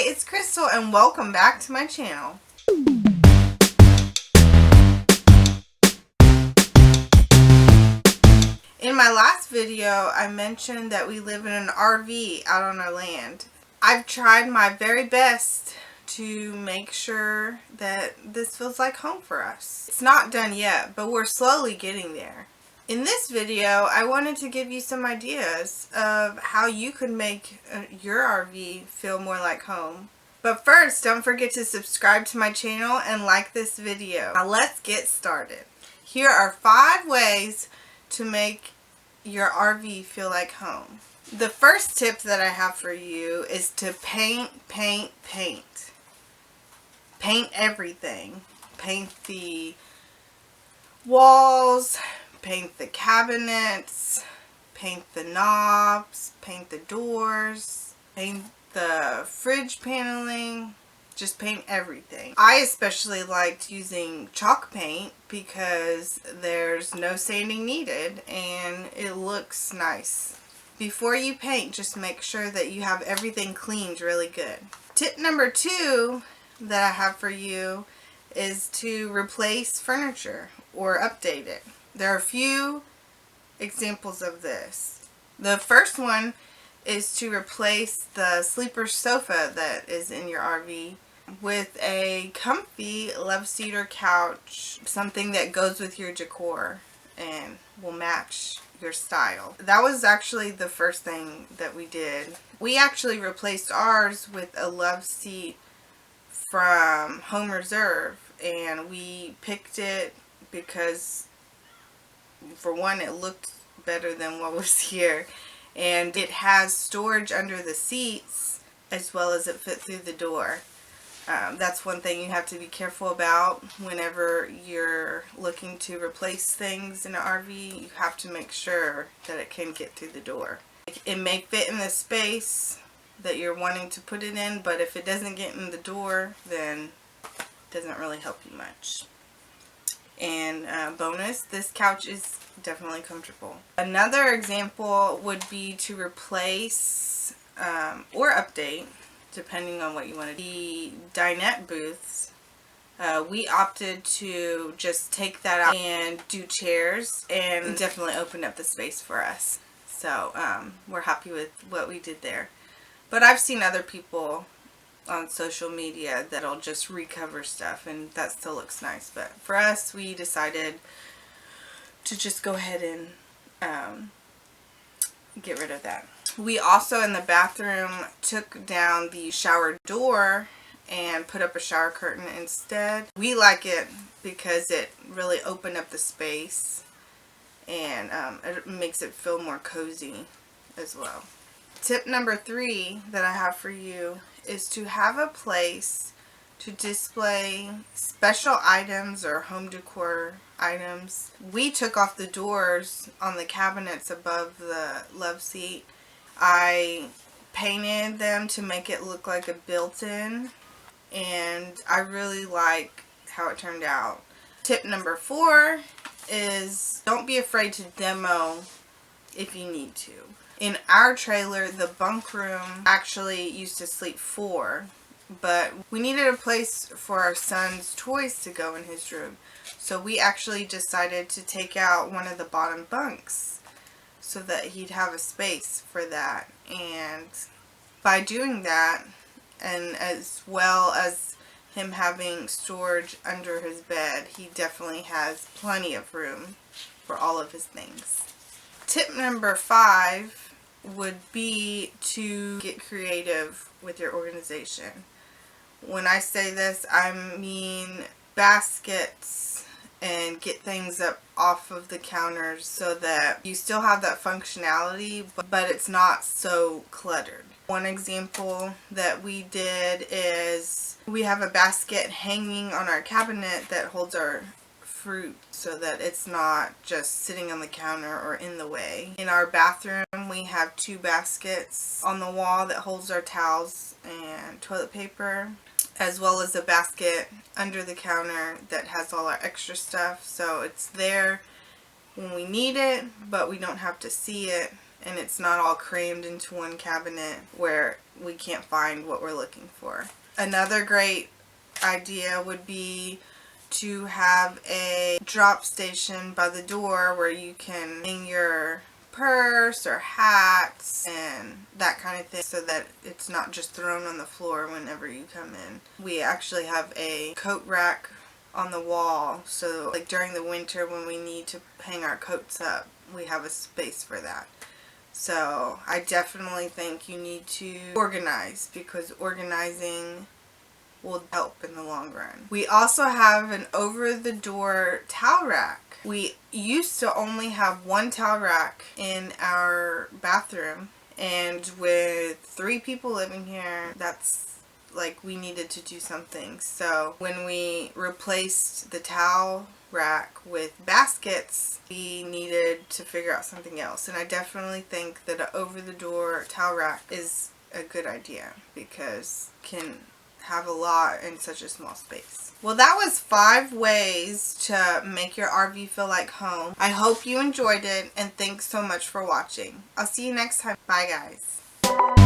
Hey, it's Crystal and welcome back to my channel. In my last video, I mentioned that we live in an RV out on our land. I've tried my very best to make sure that this feels like home for us. It's not done yet, but we're slowly getting there. In this video, I wanted to give you some ideas of how you could make your RV feel more like home. But first, don't forget to subscribe to my channel and like this video. Now let's get started. Here are 5 ways to make your RV feel like home. The first tip that I have for you is to paint. Paint everything. Paint the walls, paint the cabinets, paint the knobs, paint the doors, paint the fridge paneling, just paint everything. I especially liked using chalk paint because there's no sanding needed and it looks nice. Before you paint, just make sure that you have everything cleaned really good. Tip number 2 that I have for you is to replace furniture or update it. There are a few examples of this. The first one is to replace the sleeper sofa that is in your RV with a comfy love seat or couch, something that goes with your decor and will match your style. That was actually the first thing that we did. We actually replaced ours with a love seat from Home Reserve, and we picked it because for one, it looked better than what was here, and it has storage under the seats as well as it fit through the door. That's one thing you have to be careful about whenever you're looking to replace things in an RV. You have to make sure that it can get through the door. It may fit in the space that you're wanting to put it in, but if it doesn't get in the door, then it doesn't really help you much. And bonus, this couch is definitely comfortable. Another example would be to replace or update, depending on what you want to do, the dinette booths. We opted to just take that out and do chairs, and it definitely opened up the space for us. So we're happy with what we did there. But I've seen other people on social media that'll just recover stuff, and that still looks nice. But for us, we decided to just go ahead and get rid of that. We also in the bathroom took down the shower door and put up a shower curtain instead. We like it because it really opened up the space, and it makes it feel more cozy as well. Tip number 3 that I have for you is to have a place to display special items or home decor items. We took off the doors on the cabinets above the love seat. I painted them to make it look like a built-in, and I really like how it turned out. Tip number 4 is don't be afraid to demo if you need to. In our trailer, the bunk room actually used to sleep 4, but we needed a place for our son's toys to go in his room. So we actually decided to take out one of the bottom bunks so that he'd have a space for that. And by doing that, and as well as him having storage under his bed, he definitely has plenty of room for all of his things. Tip number 5 would be to get creative with your organization. When I say this, I mean baskets, and get things up off of the counters so that you still have that functionality, but it's not so cluttered. One example that we did is we have a basket hanging on our cabinet that holds our fruit so that it's not just sitting on the counter or in the way. In our bathroom, we have 2 baskets on the wall that holds our towels and toilet paper, as well as a basket under the counter that has all our extra stuff. So it's there when we need it, but we don't have to see it and it's not all crammed into one cabinet where we can't find what we're looking for. Another great idea would be to have a drop station by the door where you can hang your purse or hats and that kind of thing, so that it's not just thrown on the floor whenever you come in. We actually have a coat rack on the wall, so like during the winter when we need to hang our coats up, we have a space for that. So I definitely think you need to organize, because organizing will help in the long run. We also have an over-the-door towel rack. We used to only have one towel rack in our bathroom, and with 3 people living here, that's like we needed to do something. So when we replaced the towel rack with baskets, we needed to figure out something else, and I definitely think that an over-the-door towel rack is a good idea because it can have a lot in such a small space. Well, that was 5 ways to make your RV feel like home. I hope you enjoyed it, and thanks so much for watching. I'll see you next time. Bye, guys.